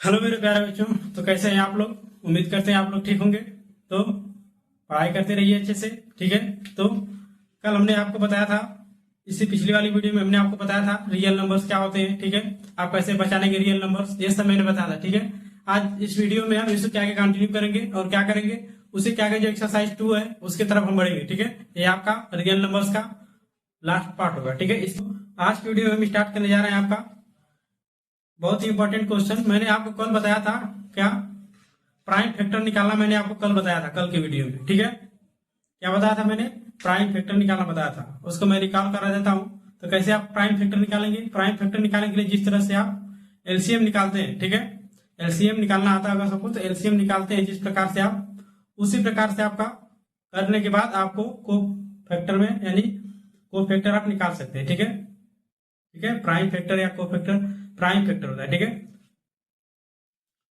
Hello मेरे प्यारे बच्चों। तो कैसे हैं आप लोग? उम्मीद करते हैं आप लोग ठीक होंगे। तो पढ़ाई करते रहिए अच्छे से, ठीक है। तो कल हमने आपको बताया था, इससे पिछली वाली वीडियो में हमने आपको बताया था रियल नंबर्स क्या होते हैं, ठीक है। आप कैसे पहचानेंगे रियल नंबर्स, ये सब मैंने बताया था, ठीक है। आज इस वीडियो में हम इसको क्या क्या कंटिन्यू करेंगे और क्या करेंगे, उसे क्या क्या जो एक्सरसाइज 2 है उसके तरफ हम बढ़ेंगे, ठीक है। ये आपका रियल नंबर्स का लास्ट पार्ट होगा, ठीक है। इस आज की वीडियो में हम स्टार्ट करने जा रहे हैं आपका बहुत ही इंपॉर्टेंट क्वेश्चन। मैंने आपको कल बताया था क्या, प्राइम फैक्टर निकालना मैंने आपको कल बताया था, कल की वीडियो में, ठीक है। क्या बताया था मैंने? प्राइम फैक्टर निकालना बताया था, उसको मैं रिकॉल करा देता हूं। तो कैसे आप प्राइम फैक्टर निकालेंगे? प्राइम फैक्टर निकालने के लिए जिस तरह से आप एलसीएम निकालते हैं, ठीक है। एलसीएम निकालना आता होगा सबको, तो एलसीएम निकालते हैं जिस प्रकार से आप, उसी प्रकार से आपका करने के बाद आपको को फैक्टर में यानी को फैक्टर आप निकाल सकते हैं, ठीक है। ठीक है, प्राइम फैक्टर या को फैक्टर प्राइम फैक्टर होता है, ठीक है।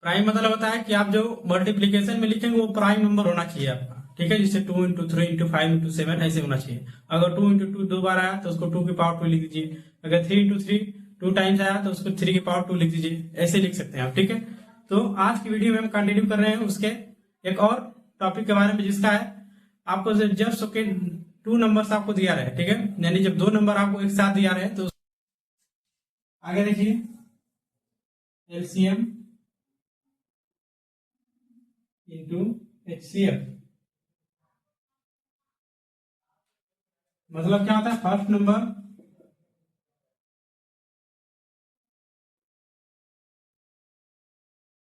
प्राइम मतलब होता है कि आप जो मल्टीप्लीकेशन में लिखेंगे वो प्राइम नंबर होना चाहिए आपका, ठीक है। जैसे 2 × 3 × 5 × 7 ऐसे होना चाहिए। अगर 2 × 2 2 बार आया तो उसको 2 की पावर 2 लिख दीजिए। अगर 3 × 3 2 टाइम्स आया तो उसको 3 की पावर 2 लिख दीजिए। ऐसे लिख सकते हैं आप, ठीक है। तो आज की वीडियो में हम कंटिन्यू कर रहे हैं उसके एक और टॉपिक के बारे में, जिसका है आपको जब सबके 2 नंबर्स आपको दिया रहे, ठीक है। यानी जब 2 नंबर आपको एक साथ दिया रहे तो आगे देखिए, एलसीएम इंटू एचसीएफ मतलब क्या होता है? फर्स्ट नंबर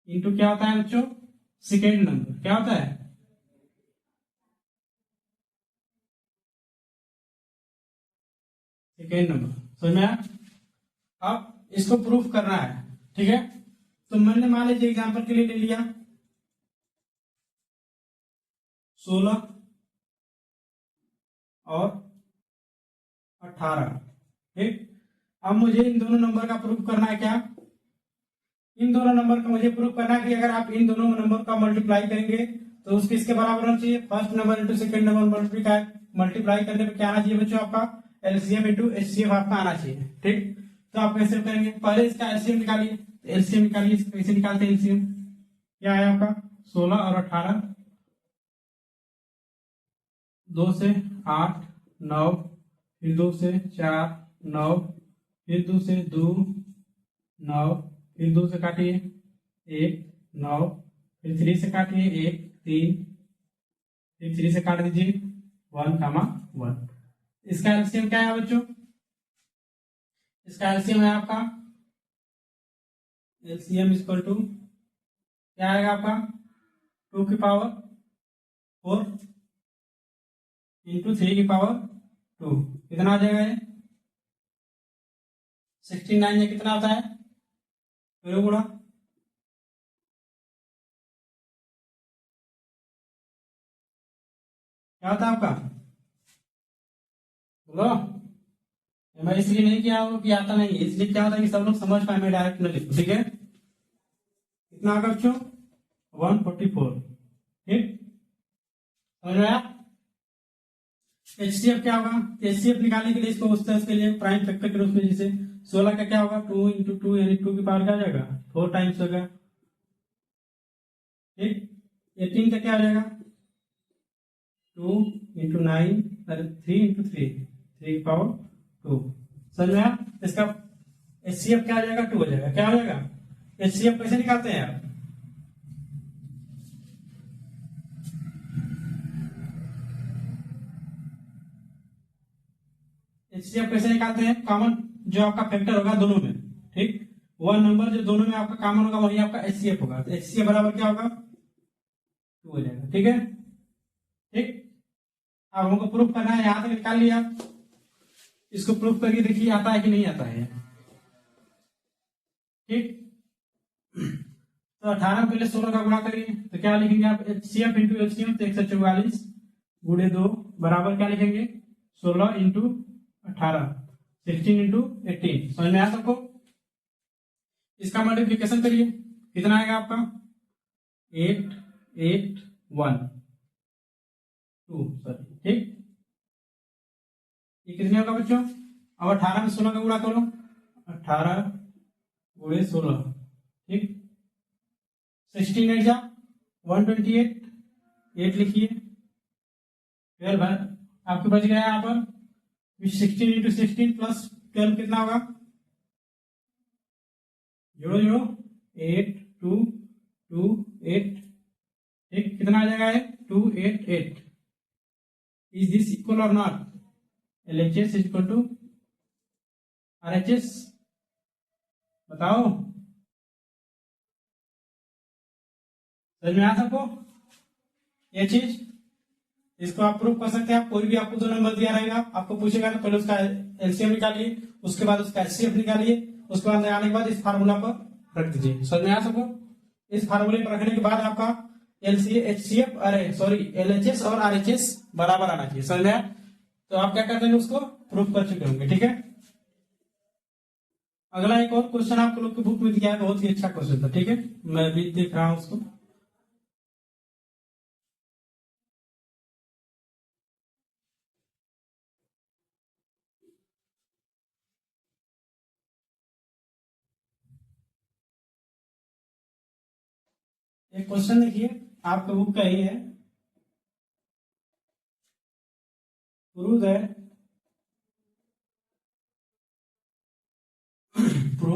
इंटू क्या होता है बच्चों? Second number. क्या होता है? Second number. समझ में आया? अब इसको प्रूफ करना है, ठीक है। तो मैंने मान लीजिए एग्जाम्पल के लिए ले लिया 16 और 18, ठीक। अब मुझे इन दोनों नंबर का प्रूफ करना है। क्या? इन दोनों नंबर का मुझे प्रूफ करना है कि अगर आप इन दोनों नंबर का मल्टीप्लाई करेंगे तो उसके इसके बराबर होना चाहिए। First number into second number multiply करने पे क्या आना चाहिए बच्चों? आपका एलसीएम इंटू एचसीएफ आपका आना चाहिए, ठीक। तो आप कैसे करेंगे? पहले इसका एलसीएम निकालिए। एलसीएम निकालिए, कैसे निकालते हैं एलसीएम? क्या है आपका? 16 और 18, 2 से 8 9, फिर 2 से 4 9, फिर 2 से 2 9, फिर 2 से काटिए 1 9, फिर 3 से काटिए 1 3, फिर 3 से काट दीजिए 1 1। इसका एलसीएम क्या है बच्चों? इसका एलसीएम है आपका, एलसीएम इक्वल टू क्या आएगा आपका? 2 की पावर 4 इंटू 3 की पावर 2। कितना आ जाएगा ये? 69। ये कितना होता है? करो गुणा। क्या होता है आपका? बोलो। मैं इसलिए नहीं किया हूं कि आता नहीं है, इसलिए क्या होता है कि सब लोग समझ पाए, मैं डायरेक्ट न लिखूं, ठीक है। कितना होगा बच्चों? 144, ठीक। समझ में आया? एचसीएफ क्या होगा? एचसीएफ निकालने के लिए इसको उस तरह के लिए प्राइम फैक्टर के रूप में, जैसे 16 का क्या होगा? 2 × 2 यानी 2 की पावर क्या हो जाएगा? 4 टाइम्स होगा, ठीक। 18 का क्या हो जाएगा? 2 × 9 अरे 3 × 3 3 की पावर 2। समझ में आया? इसका एचसीएफ क्या हो जाएगा? 2 हो जाएगा। क्या हो जाएगा? एचसीएफ कैसे निकालते हैं आप? एचसीएफ कैसे निकालते हैं? कॉमन जो आपका फैक्टर होगा दोनों में, ठीक। वह नंबर जो दोनों में आपका कॉमन होगा वही आपका एचसीएफ होगा। तो एचसीएफ बराबर क्या होगा? 2 हो जाएगा, ठीक है, ठीक। अब हमको प्रूफ करना है, यहां तक निकाल लिया। इसको प्रूफ करके देखिए आता है कि नहीं आता है, ठीक। तो 18 पहले 16 का गुणा करिए तो क्या लिखेंगे आप? एचसीएफ इंटू एचसीएफ, तो 144 गुणे 2 बराबर क्या लिखेंगे? 16 इंटू 18, 16 इंटू 18। समझ में आया सबको? इसका मल्टीप्लीकेशन करिए, कितना आएगा आपका? 8 8 1 2, सॉरी, ठीक। ये कितने होगा बच्चों? अब 18 में 16 का गुणा करो, 18 गुणे 16, ठीक। 16 8 जा 128, 8 लिखिए। 12 है आपके बच गया यहाँ पर 16 इंटू 16 प्लस 12 कितना होगा, जोड़ो जोड़ो 8 2 2 8, ठीक कितना आ जाएगा 288। इज दिस इक्वल और not, LHS equal to RHS, बताओ समझ में आ सबको ये चीज। इसको आप प्रूव कर सकते हैं। आप कोई भी आपको दो नंबर दिया रहेगा, आपको पूछेगा तो पहले उसका एलसीएम निकालिए, उसके बाद उसका एचसीएफ निकालिए, उसके बाद आने के बाद इस फार्मूला पर रख दीजिए। समझ में आ सबको। इस फार्मूले पर रखने के बाद आपका एचसीएफ अरे सॉरी एलएचएस और आरएचएस बराबर आना चाहिए। समझ में आया? तो आप क्या कर देंगे, उसको प्रूफ कर चुके होंगे। ठीक है, अगला एक और क्वेश्चन आप लोग की बुक में दिया है, बहुत ही अच्छा क्वेश्चन था। ठीक है, मैं भी देख रहा हूं उसको। एक क्वेश्चन देखिए, आपका बुक का ही है। प्रूव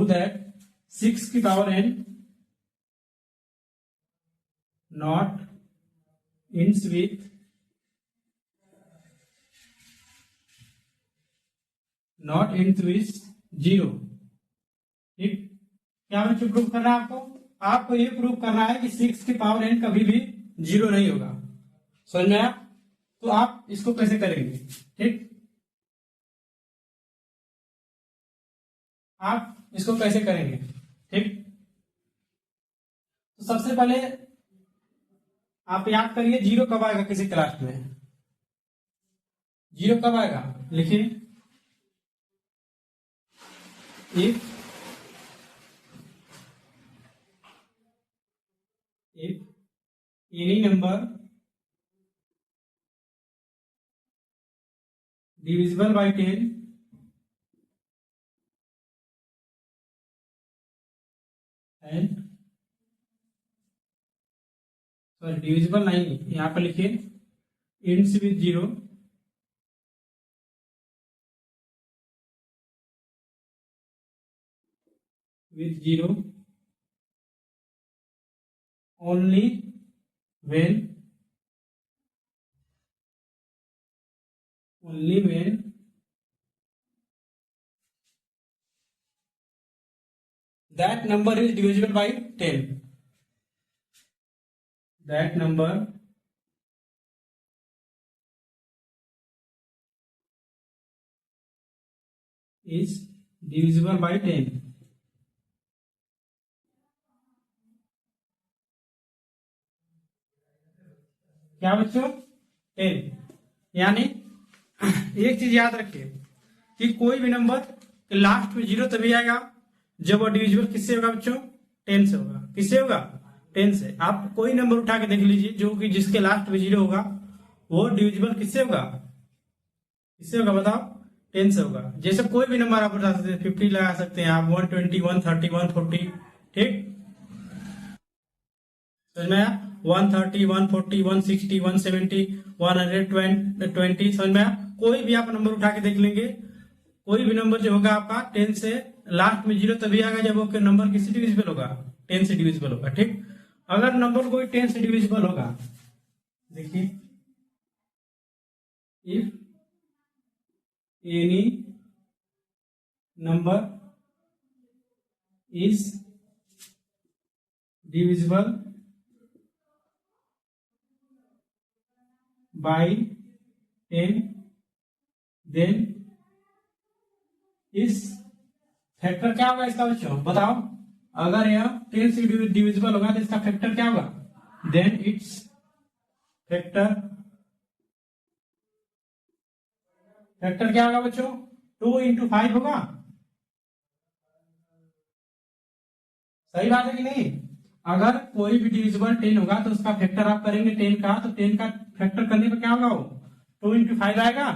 दैट 6 की पावर n नॉट इंस विथ जीरो। ठीक, क्या बच्चों प्रूव करना है आपको? आपको ये प्रूव करना है कि 6 की पावर n कभी भी जीरो नहीं होगा। समझ में आया? तो आप इसको कैसे करेंगे? ठीक, आप इसको कैसे करेंगे? ठीक, तो सबसे पहले आप याद करिए जीरो कब आएगा किसी क्लास में। जीरो कब आएगा, लिखिए if any number divisible by 10 and sorry divisible नहीं, यहाँ पर लिखिए ends with zero only when that number is divisible by 10, that number is divisible by 10। क्या बच्चों, 10। यानी एक चीज याद रखिए कि कोई भी नंबर लास्ट में जीरो तभी आएगा जब वो डिविजिबल किससे होगा बच्चों, 10 से होगा। किससे होगा, 10 से। आप कोई नंबर उठा के देख लीजिए जो कि जिसके लास्ट में जीरो होगा वो डिविजिबल किससे होगा, किससे होगा बताओ, 10 से होगा। जैसे कोई भी नंबर आप उठा सकते हैं, 50 लगा सकते हैं आप, 120 130 140। ठीक, समझ में आया? 130 140 160 170 120 समझ में आया? कोई भी आप नंबर उठा के देख लेंगे, कोई भी नंबर जो होगा आपका 10 से लास्ट में जीरो तभी आएगा जब वो नंबर किससे डिविजिबल होगा, 10 से डिविजिबल होगा। ठीक, अगर नंबर कोई 10 से डिविजिबल होगा, देखिए if any number is divisible by 10 then इस फैक्टर क्या होगा इसका बच्चों, बताओ। अगर यह 10 से डिविजिबल होगा तो इसका फैक्टर क्या होगा, देन इट्स फैक्टर क्या होगा बच्चों, 2 into 5 होगा। सही बात है कि नहीं? अगर कोई भी डिविजिबल 10 होगा तो उसका फैक्टर आप करेंगे 10 का, तो 10 का फैक्टर करने पर क्या होगा, वो 2 into 5 आएगा।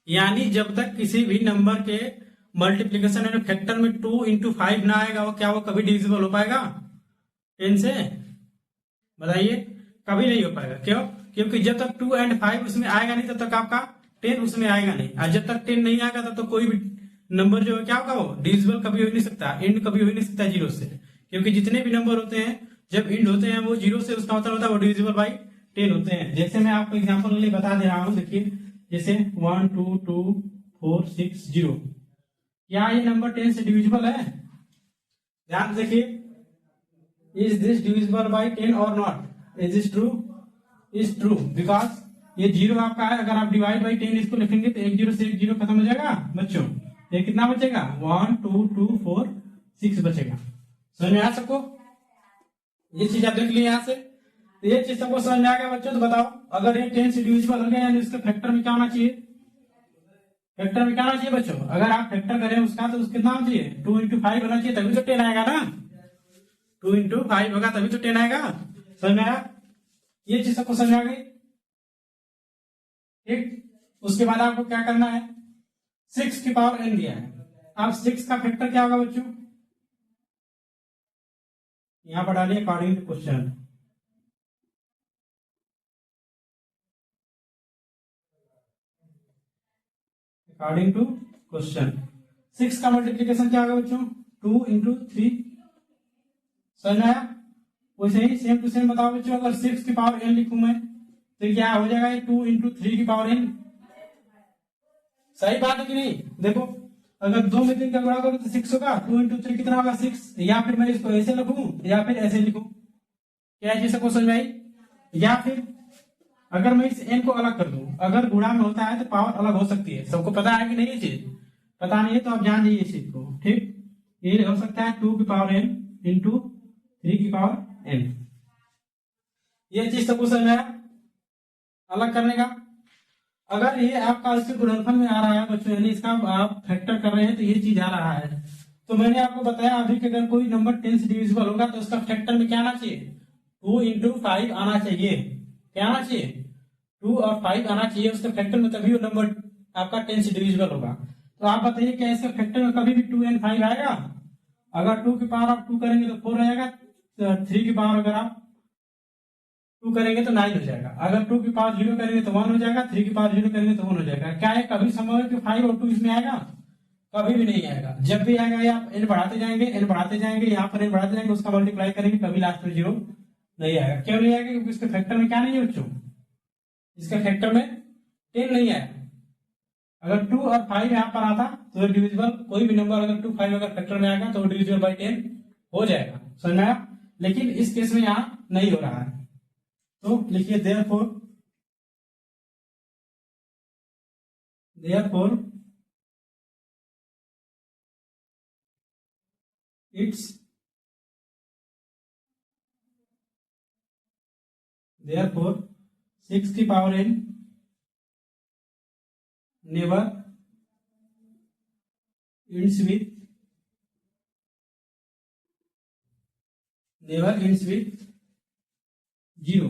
यानी जब तक किसी भी नंबर के मल्टीप्लीकेशन यानी फैक्टर में 2 into 5 ना आएगा वो क्या वो कभी डिविजिबल हो पाएगा, 10 से, बताइए कभी नहीं हो पाएगा। क्यों? क्योंकि जब तक 2 और 5 उसमें आएगा नहीं तब तक आपका 10 उसमें आएगा नहीं, और जब तक 10 नहीं आएगा तब तक कोई भी नंबर जो है क्या होगा, वो डिविजिबल कभी हो ही नहीं सकता, एंड कभी हो ही नहीं सकता जीरो से। क्योंकि जितने भी नंबर होते हैं जब एंड होते हैं वो जीरो से, उसका मतलब होता है वो डिविजिबल बाई 10 होते हैं। जैसे मैं आपको एग्जांपल के लिए बता दे रहा हूं, देखिए जैसे 1 2 2 4 6 0, क्या ये नंबर 10 से डिविजिबल है? ध्यान से देखिए, इज दिस डिविजिबल बाई 10 और not? Is this true? Is true, because ये जीरो आपका है। अगर आप डिवाइड बाई 10 इसको लिखेंगे तो एक जीरो से एक जीरो खत्म हो जाएगा बच्चों। ये कितना बचेगा? 1 2 2 4 6 बचेगा। समझ में आ सबको? ये चीज आप देख ली यहां से, तो ये चीज सबको समझ में आ गया बच्चों? तो बताओ, अगर ये 10 से डिविजिबल हो गया यानी उसके फैक्टर में क्या होना चाहिए? फैक्टर में क्या होना चाहिए बच्चों? अगर आप फैक्टर करें उसका तो उसके कितना होना चाहिए? 2 × 5 होना चाहिए, तभी तो 10 आएगा ना। 2 × 5 होगा तभी तो 10 आएगा। समझ में आया? ये चीज सबको समझ आ गई? ठीक। उसके बाद आपको क्या करना है, 6 की पावर n दिया है। अब 6 का फैक्टर क्या होगा बच्चों? यहां पर डालिए according to question. According to question 6 का मल्टीप्लीकेशन क्या होगा बच्चों? 2 × 3। समझ में आया? वैसे ही सेम टू सेम बताओ बच्चों, अगर 6 की पावर n लिखूं मैं तो क्या हो जाएगा? 2 × 3 की पावर n। सही बात है कि नहीं? देखो, अगर 2 में 3 का गुणा करो तो 6 होगा, 2 × 3 कितना होगा? 6। या फिर मैं इसको ऐसे लिखूं या फिर ऐसे लिखूं, क्या चीज सबको समझ में आई? या फिर अगर मैं इस n को अलग कर दूं, अगर गुणा में होता है तो पावर अलग हो सकती है। सबको पता है कि नहीं? ये चीज पता नहीं है तो आप जान जाइए इस चीज को। ठीक, ये हो सकता है 2 की पावर n × 3 की पावर n। ये चीज सबको समझ में आया अलग करने का? अगर ये आपका इसके गुणनफल में आ रहा है बच्चों, यानी इसका आप फैक्टर कर रहे हैं तो ये चीज आ रहा है, तो मैंने आपको बताया अभी कि अगर कोई नंबर 10 से डिविजिबल होगा तो उसका फैक्टर में क्या आना चाहिए? 2 × 5 आना चाहिए। क्या आना चाहिए? 2 और 5 आना चाहिए उसके फैक्टर में, तभी वो नंबर आपका 10 से डिविजिबल होगा। तो आप बताइए क्या इसके फैक्टर में कभी भी 2 और 5 आएगा? अगर 2 की पावर आप 2 करेंगे तो 4 रहेगा, 3 की पावर अगर आप 2 करेंगे तो 9 हो जाएगा, अगर 2 की पावर 0 करेंगे तो 1 हो जाएगा, 3 की पावर 0 करेंगे तो 1 हो जाएगा। क्या है कभी संभव है कि 5 और 2 इसमें आएगा? कभी भी नहीं आएगा। जब भी आएगा या आप n बढ़ाते जाएंगे, n बढ़ाते जाएंगे, यहाँ पर n बढ़ाते जाएंगे, उसका मल्टीप्लाई करेंगे, कभी लास्ट में 0 नहीं आएगा। क्यों नहीं आएगा? क्योंकि इसके फैक्टर में क्या नहीं है बच्चों? इसके फैक्टर में 10 नहीं आएगा। अगर 2 और 5 यहाँ पर आता तो डिविजिबल, कोई भी नंबर अगर 2 5 अगर फैक्टर में आएगा तो डिविजिबल बाई 10 हो जाएगा। समझ में आया? लेकिन इस केस में यहाँ नहीं हो रहा है, तो लिखिए therefore it's therefore 6 की power n never ends with 0।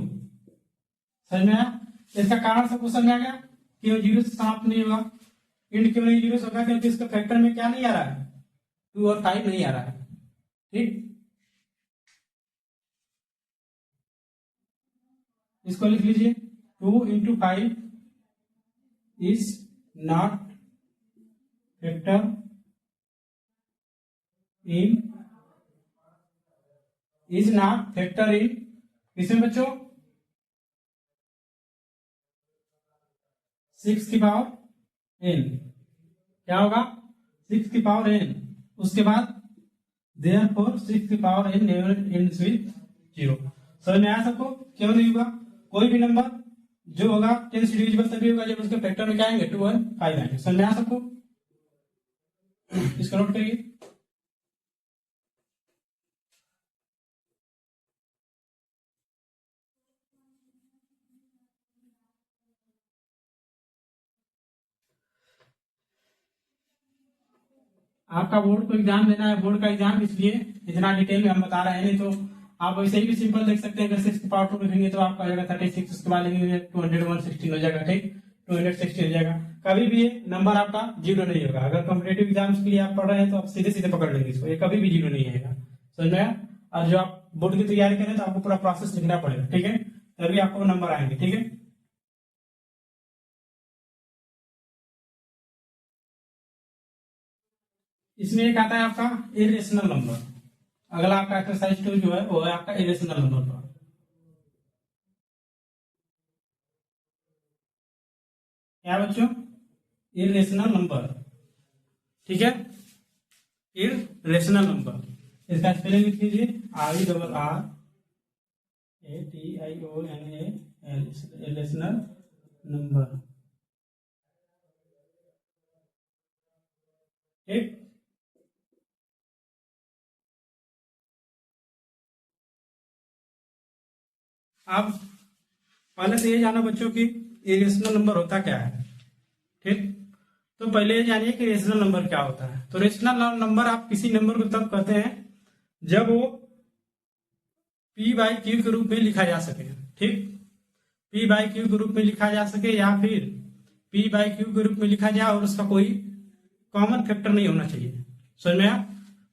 समझ में आया? इसका कारण सबको समझ आ गया? क्यों 0 से समाप्त नहीं होगा? एंड क्यों नहीं 0 से होगा? क्योंकि इसका फैक्टर में क्या नहीं आ रहा है? 2 और 5 नहीं आ रहा है। ठीक, इसको लिख लीजिए, 2 × 5 is not factor in, is not factor in किसमें बच्चों? 6 की पावर n। क्या होगा? 6 की पावर n, उसके बाद therefore 6 की power n never ends with 0। समझ में आया सबको? क्यों नहीं होगा? कोई भी नंबर जो होगा 10 से डिविजिबल तभी होगा जब उसके फैक्टर में क्या आएंगे? 2 और 5 आएंगे। समझ में आया सबको? इसको नोट करिए। आपका बोर्ड को एग्जाम देना है, बोर्ड का एग्जाम, इसलिए इतना डिटेल में हम बता रहे हैं। नहीं तो आप वैसे ही भी सिंपल देख सकते हैं। अगर 6 की पावर 2 लिखेंगे तो आपका हो जाएगा 36, उसके बाद लिखेंगे 200 116 हो जाएगा। ठीक, 216 हो जाएगा। कभी भी ये नंबर आपका 0 नहीं होगा। अगर कॉम्पिटेटिव एग्जाम्स के लिए आप पढ़ रहे हैं तो आप सीधे सीधे पकड़ लेंगे इसको, ये कभी भी 0 नहीं आएगा। समझ में आया? और जो आप बोर्ड की तैयारी करें तो आपको पूरा प्रोसेस लिखना पड़ेगा, ठीक है, तभी आपको नंबर आएंगे, ठीक है। इसमें एक आता है आपका इरेशनल नंबर। अगला आपका एक्सरसाइज 2 जो है वो है आपका इरेशनल नंबर का। क्या बच्चों? इरेशनल नंबर, ठीक है, इरेशनल नंबर। इसका स्पेलिंग लिख लीजिए, IRRATIONAL, इरेशनल नंबर, ठीक। आप पहले से ये जानो बच्चों की इरेशनल नंबर होता क्या है, ठीक। तो पहले ये जानिए कि रेशनल नंबर क्या होता है। तो रेशनल नंबर आप किसी नंबर को तब कहते हैं जब वो P बाई क्यू के रूप में लिखा जा सके, ठीक। P बाई क्यू के रूप में लिखा जा सके या फिर P बाई क्यू के रूप में लिखा जाए और उसका कोई कॉमन फैक्टर नहीं होना चाहिए। समझ में आया?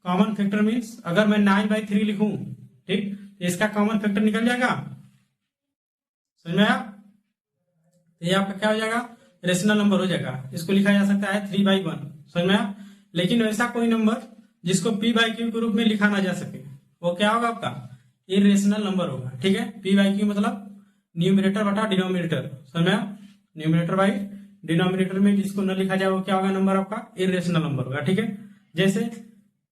कॉमन फैक्टर मीन्स अगर मैं 9/3 लिखूं, ठीक, तो इसका कॉमन फैक्टर निकल जाएगा। समझ में आया? तो ये आपका क्या हो जाएगा? रेशनल नंबर हो जाएगा। इसको लिखा जा सकता है 3/1। समझ में आया? लेकिन वैसा कोई नंबर जिसको P बाई क्यू के रूप में लिखा ना जा सके वो क्या होगा? आपका इरेशनल नंबर होगा, ठीक है। P बाई क्यू मतलब न्यूमिनेटर बटा डिनोमिनेटर। समझ में आया? न्यूमिनेटर बाई डिनोमिनेटर में जिसको न लिखा जाए वो क्या होगा? नंबर आपका इरेशनल नंबर होगा, ठीक है। जैसे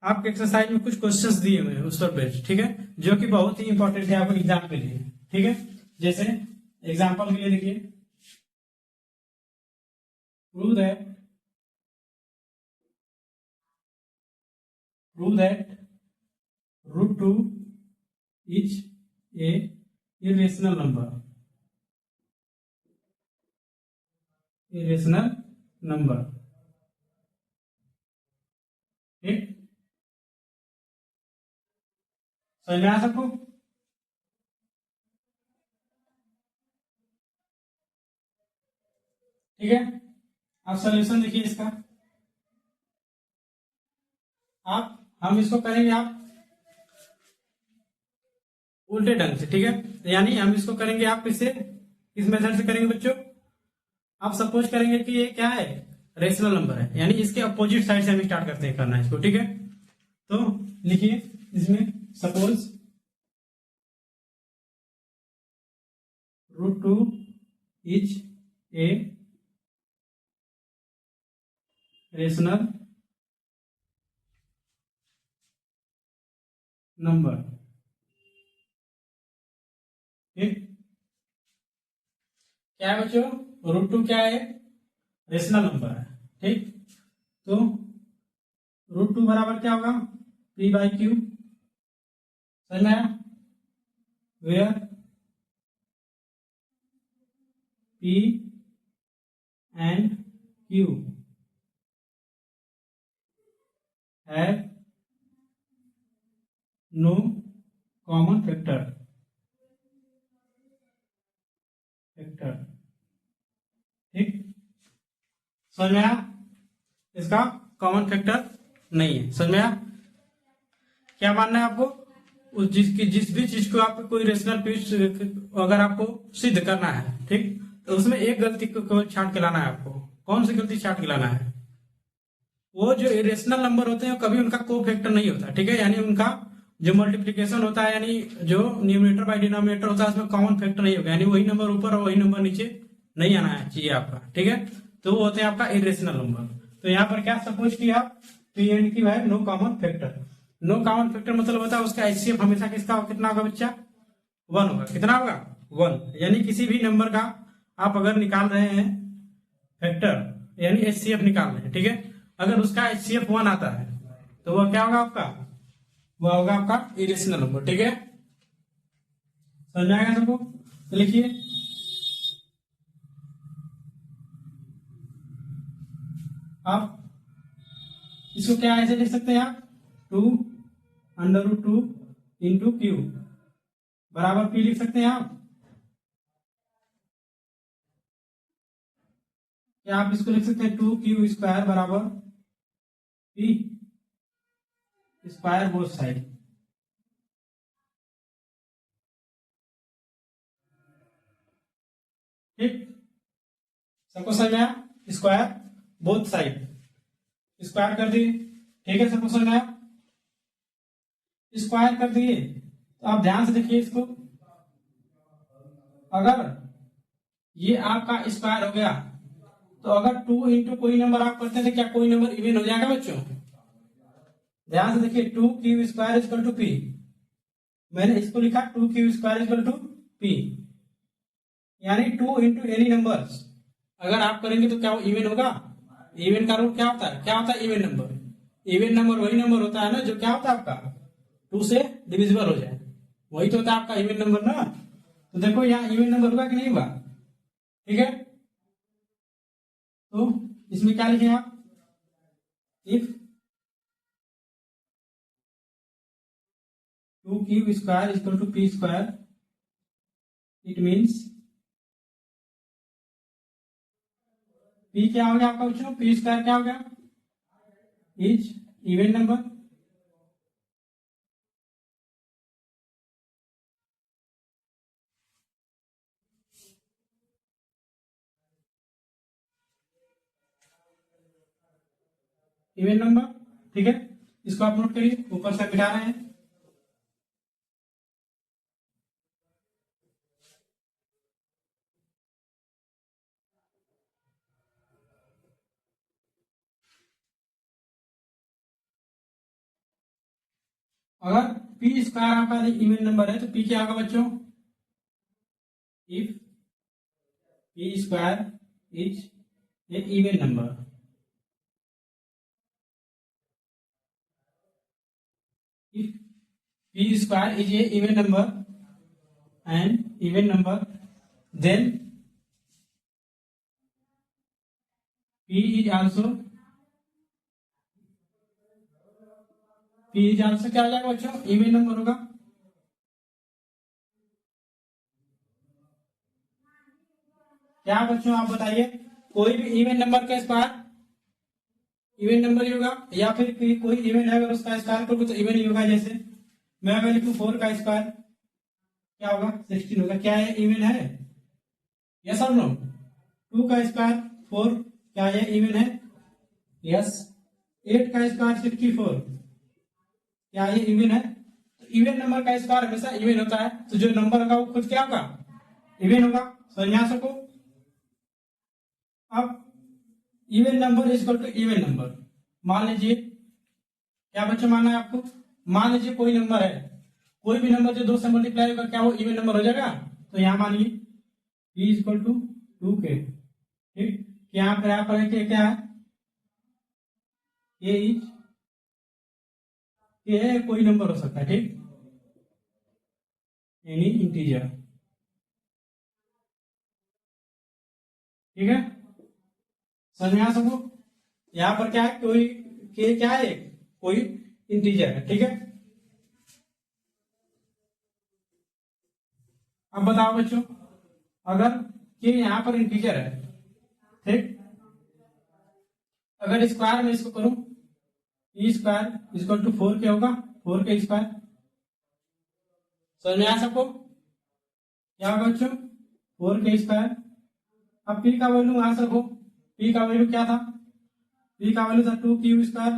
आपके एक्सरसाइज में कुछ क्वेश्चंस दिए हुए हैं उस पर बेस्ड, ठीक है, जो कि बहुत ही इंपॉर्टेंट है आपके एग्जाम के लिए, ठीक है। जैसे एग्जाम्पल के लिए देखिए, prove that √2 is a irrational number, irrational number, ठीक। समझ में आया सबको? ठीक है, आप सोल्यूशन देखिए इसका। आप हम इसको करेंगे आप उल्टे ढंग से, ठीक है। यानी हम इसको करेंगे आप किससे, किस मेथड से करेंगे बच्चों? आप सपोज करेंगे कि ये क्या है? रेशनल नंबर है, यानी इसके अपोजिट साइड से हम स्टार्ट करते हैं करना इसको, ठीक है। तो लिखिए इसमें, suppose √2 is a rational number, ठीक। क्या है बच्चों? √2 क्या है? रेशनल नंबर है, ठीक। तो √2 बराबर क्या होगा? P by Q. समझ में आया? Where P and Q have no common factor, ठीक। समझ में आया? इसका कॉमन फैक्टर नहीं है। समझ में आया? क्या मानना है आपको? जिस भी चीज को आपको कोई रेशनल पीस अगर आपको सिद्ध करना है, ठीक, तो उसमें एक गलती को छांट के लाना है आपको। कौन सी गलती छांट के लाना है? वो जो इरेशनल नंबर होते हैं कभी उनका को फैक्टर नहीं होता, ठीक है। यानी उनका जो मल्टीप्लीकेशन होता है, यानी जो न्यूमिनेटर बाय डिनोमिनेटर होता है उसमें कॉमन फैक्टर नहीं होगा, यानी वही नंबर ऊपर और वही नंबर नीचे नहीं आना चाहिए आपका, ठीक है। तो वो होते हैं आपका इरेशनल नंबर। तो यहाँ पर क्या सपोज किया? P एंड Q है no common factor. No common factor मतलब होता है उसका HCF हमेशा किसका कितना होगा बच्चा? 1 होगा। कितना होगा? 1। यानी किसी भी नंबर का आप अगर निकाल रहे हैं फैक्टर, यानी HCF निकाल रहे हैं, ठीक है, अगर उसका HCF 1 आता है तो वह क्या होगा आपका? वह होगा आपका इरेशनल नंबर, ठीक है। समझ में आएगा सबको? तो लिखिए, आप इसको क्या ऐसे लिख सकते हैं आप? 2√2 इंटू क्यू बराबर P लिख सकते हैं आप। क्या आप इसको लिख सकते हैं 2Q² बराबर P स्क्वायर बोथ साइड? ठीक, सबको समझ में आया? स्क्वायर बोथ साइड, स्क्वायर कर दिए, ठीक है, सबको समझ में आया? स्क्वायर कर दिए तो आप ध्यान से देखिए इसको, अगर ये आपका स्क्वायर हो गया तो अगर 2 इंटू कोई नंबर आप करते हैं तो क्या कोई नंबर इवन हो जाएगा बच्चों? ध्यान से देखिए, 2 Q square equal to P, मैंने इसको लिखा 2 Q square equal to P, यानी 2 इंटू एनी नंबर अगर आप करेंगे तो क्या वो इवन होगा? इवन का रूल क्या होता है? क्या होता है इवन नंबर? इवन नंबर वही नंबर होता है ना जो क्या होता है आपका 2 से डिविजिबल हो जाए, वही तो होता है आपका इवन नंबर ना। तो देखो यहाँ इवन नंबर होगा कि नहीं होगा? ठीक है, तो इसमें क्या लिखें आप? If 2 cube square equal to P square, it means P क्या हो गया आपका बच्चों? पी स्क्वायर क्या हो गया? Is even number, even number, ठीक है, इसको आप नोट करिए, ऊपर से मिटा रहे हैं। अगर पी स्क्वायर आपका इवन नंबर है तो पी क्या होगा बच्चों? If P square is a even number, if p square is a even number and even number, then p is also क्या हो जाएगा बच्चों? इवन नंबर होगा। क्या बच्चों आप बताइए, कोई भी इवन नंबर का स्क्वायर इवन नंबर ही होगा, या फिर कोई इवन है अगर उसका स्क्वायर करोगे तो इवन ही होगा। जैसे मैं अगर लिखूं 4 का स्क्वायर क्या होगा? 16 होगा। क्या है? इवन है? यस और नो? 2 का स्क्वायर 4, क्या ये इवन है? यस। 8 का स्क्वायर 64, क्या ये इवन है? तो इवन नंबर का स्क्वायर हमेशा इवन होता है, तो जो नंबर होगा वो खुद क्या होगा? इवन होगा। समझ सको? अब even number is equal to even number, मान लीजिए, क्या बच्चे मानना है आपको? मान लीजिए कोई नंबर है, कोई भी नंबर जो 2 से मल्टीप्लाई होगा क्या वो इवन नंबर हो जाएगा? तो यहाँ मानिए p is equal to 2k, ठीक, यहाँ पर आप क्या है? ये इज ये कोई नंबर हो सकता है, ठीक, एनी इंटीजर, ठीक है, समझ में आ सबको? यहाँ पर क्या है? कोई के क्या है? कोई इंटीजर है, ठीक है। अब बताओ बच्चों, अगर के यहाँ पर इंटीजर है, ठीक, अगर स्क्वायर में इसको करूं, ई स्क्वायर इक्वल टू 4 क्या होगा? 4 के स्क्वायर। समझ में आया सबको? क्या होगा बच्चों? 4 के स्क्वायर। अब पी का वैल्यू वहां से रखो, पी का वैल्यू क्या था? पी का वैल्यू था 2 क्यू स्क्वायर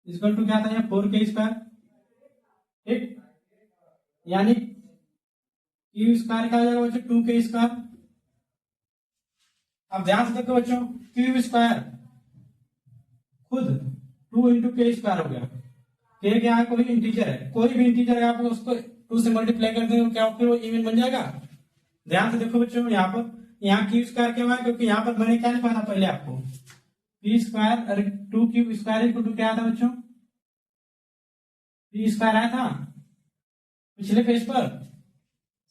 इक्वल टू क्या था? यहाँ 4 के स्क्वायर, ठीक, यानी क्यू स्क्वायर क्या हो जाएगा बच्चों? 2 के स्क्वायर। अब ध्यान से देखो बच्चों, क्यू स्क्वायर खुद 2 इंटू के स्क्वायर हो गया। के क्या है? कोई इंटीजर है, कोई भी इंटीजर है, आप उसको 2 से मल्टीप्लाई कर देंगे क्या फिर वो इवन बन जाएगा? ध्यान से देखो बच्चों, यहाँ पर यहाँ क्यू स्क्वायर क्यों है? क्योंकि यहाँ पर मैंने क्या लिखा था पहले आपको? पी स्क्वायर, अरे 2 क्यू स्क्वायर इक्वल टू क्या था बच्चों? पी स्क्वायर आया था पिछले पेज पर,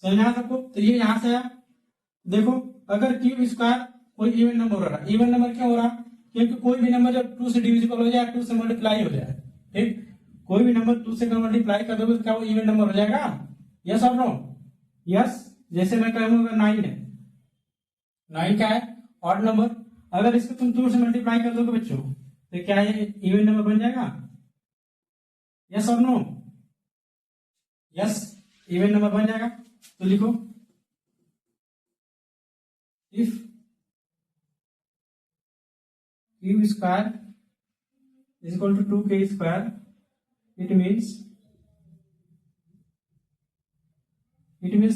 समझ में आया सबको? तो ये यहां से आया। देखो, अगर क्यू स्क्वायर कोई इवन नंबर हो रहा, इवन नंबर क्यों हो रहा? क्योंकि कोई भी नंबर जब 2 से डिविजिबल हो जाए, 2 से मल्टीप्लाई हो जाए, ठीक, कोई भी नंबर 2 से मल्टीप्लाई कर दोगे तो क्या वो इवन नंबर हो जाएगा? यस और नो? यस। जैसे मैं कहूंगा 9 है, 9 क्या है? Odd number. अगर इसको तुम 2 से मल्टीप्लाई कर दोगे बच्चों तो क्या ये इवन नंबर बन जाएगा? यस और नो? यस, इवन नंबर बन जाएगा। तो लिखो if Q square is equal to 2k square, it means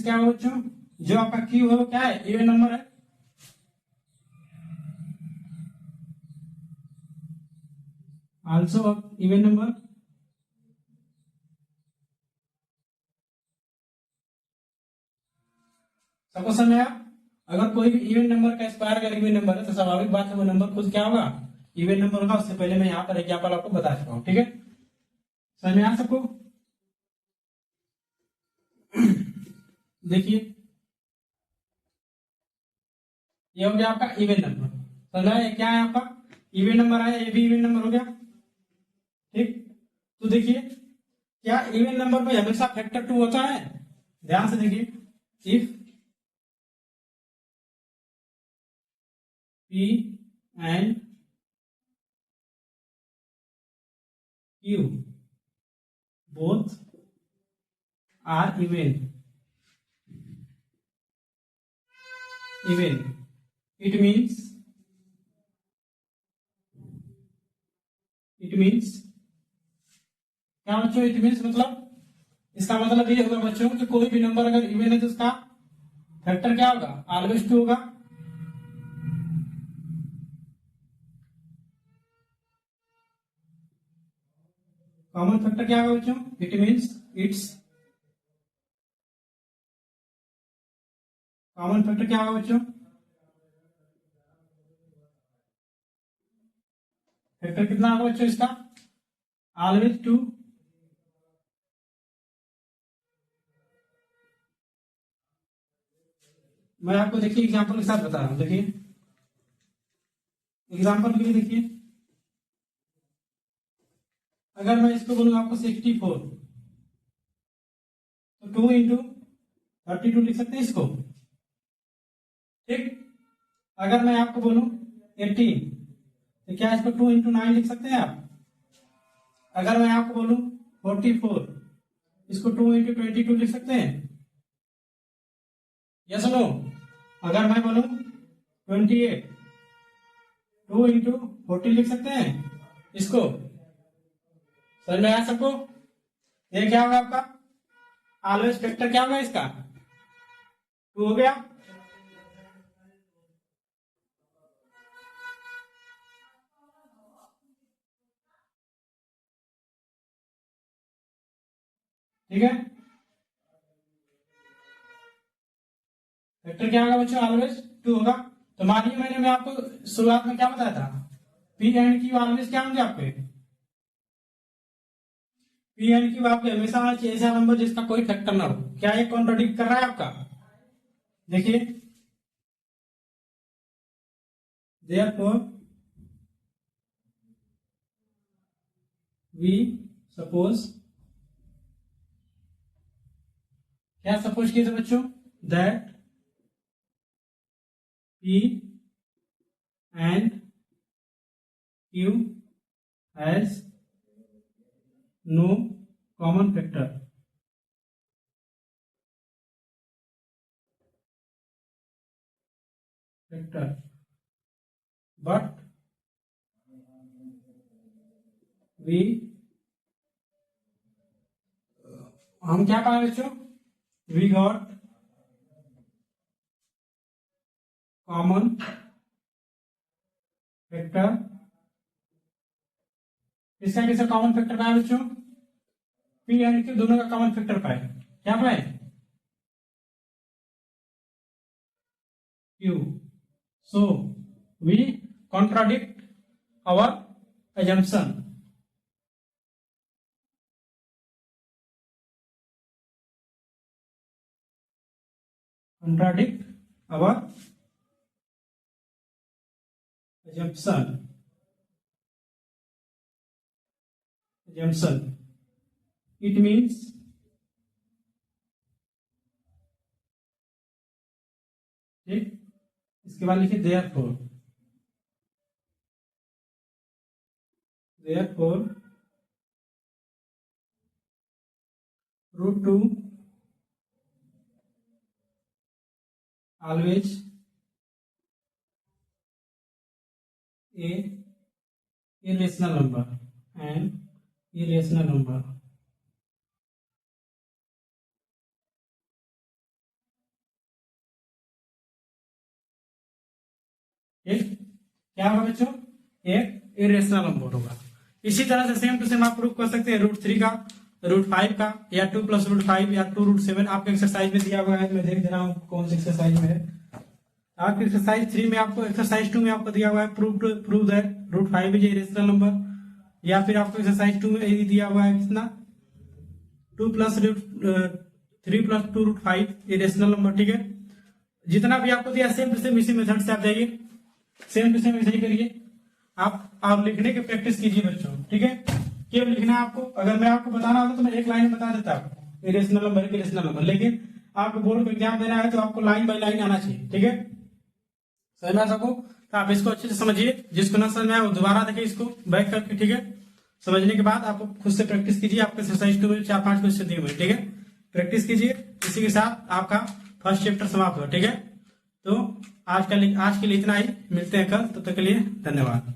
क्या हो बच्चों, जो आपका क्यू है वो क्या है, इवन नंबर है। Also even number. सबको समझ में आया? अगर कोई भी इवन नंबर का स्क्वायर अगर इवन नंबर है तो स्वाभाविक बात है वो नंबर खुद क्या होगा, इवन नंबर होगा। उससे पहले मैं यहाँ पर एग्जाम्पल आपको बता चुका हूँ, ठीक है। समझ में आया सबको? देखिए ये हो गया आपका इवन नंबर, समझा? ये क्या है आपका इवन नंबर है, ये भी इवन नंबर हो गया, ठीक। तो देखिए क्या इवन नंबर में हमेशा फैक्टर 2 होता है? ध्यान से देखिए, if P and Q both are even, it means क्या बच्चों, इट मीन्स मतलब इसका मतलब ये होगा बच्चों कि कोई भी नंबर अगर इवन है तो उसका फैक्टर क्या होगा, ऑलवेज 2 होगा। कॉमन फैक्टर क्या होगा बच्चों, it means it's common factor क्या होगा बच्चों, फैक्टर कितना होगा बच्चों इसका, ऑलवेज 2। मैं आपको देखिए एग्जांपल के साथ बता रहा हूं, देखिए एग्जांपल के लिए देखिए, अगर मैं इसको बोलूंगा आपको 64 तो 2 इंटू 32 लिख सकते हैं इसको, ठीक। अगर मैं आपको बोलूं 18 तो क्या इसको 2 इंटू 9 लिख सकते हैं आप? अगर मैं आपको बोलूं 44 इसको 2 इंटू 22 लिख सकते हैं? Yes no? अगर मैं बोलूं 28 2 इंटू 40 लिख सकते हैं इसको? समझ में आया सबको? ये क्या होगा आपका ऑलवेज फैक्टर, क्या होगा इसका 2 हो गया। ठीक है, वेक्टर क्या होगा बच्चों, ऑलवेज 2 होगा। तो मानिए मैं आपको शुरुआत में क्या बताया था, पी एंड क्यू ऑलवेज क्या होंगे आपके, पी एंड क्यू आपके हमेशा होना चाहिए ऐसा नंबर जिसका कोई फैक्टर ना हो। क्या ये कॉन्ट्रोडिक्ट कर रहा है आपका? देखिए therefore we suppose, क्या सपोज किए थे बच्चों, that P and Q has no common factor, but we, हम क्या पाए बच्चों, we got कॉमन फैक्टर। इसका कैसे कॉमन फैक्टर पाए बच्चों, पी एंड क्यू दोनों का कॉमन फैक्टर पाए, क्या पाए, Q. So we contradict our assumption, contradict our assumption। it means ठीक, इसके बाद लिखिए therefore √2 always A irrational number and irrational number. ठीक, क्या होगा बच्चों, एक इरेशनल नंबर होगा। इसी तरह से सेम टू सेम आप प्रूव कर सकते हैं √3 का, √5 का, या 2 + √5 या 2 √7 आपके एक्सरसाइज में दिया हुआ है। मैं देख दे रहा हूँ कौन सी एक्सरसाइज में है। आपके एक्सरसाइज 3 में आपको, एक्सरसाइज 2 में आपको दिया हुआ है prove that √5 is irrational number, या फिर आपको एक्सरसाइज 2 में यही दिया हुआ है कितना, 2 + 3 + 2 √5 इरेशनल नंबर। ठीक है, जितना भी आपको दिया सेम टू सेम इसी मेथड से आप जाइए, सेम टू सेम ऐसे ही करिए आप, और लिखने की प्रैक्टिस कीजिए बच्चों। ठीक है, केवल लिखना है आपको। अगर मैं आपको बताना होता तो मैं एक लाइन में बता देता आपको इरेशनल नंबर एक इरेशनल नंबर, लेकिन आपको बोर्ड को एग्जाम देना है तो आपको लाइन बाय लाइन आना चाहिए। ठीक है, समझ में आ सको तो आप इसको अच्छे से समझिए, जिसको ना समझ में आए वो दोबारा देखिए इसको बैक करके। ठीक है, समझने के बाद आपको खुद से प्रैक्टिस कीजिए। आपके एक्सरसाइज 2 में 4-5 क्वेश्चन दिए हुए। ठीक है, प्रैक्टिस कीजिए, इसी के साथ आपका फर्स्ट चैप्टर समाप्त हुआ। ठीक है, तो आज के लिए इतना ही, मिलते हैं कल, तब तक के लिए धन्यवाद।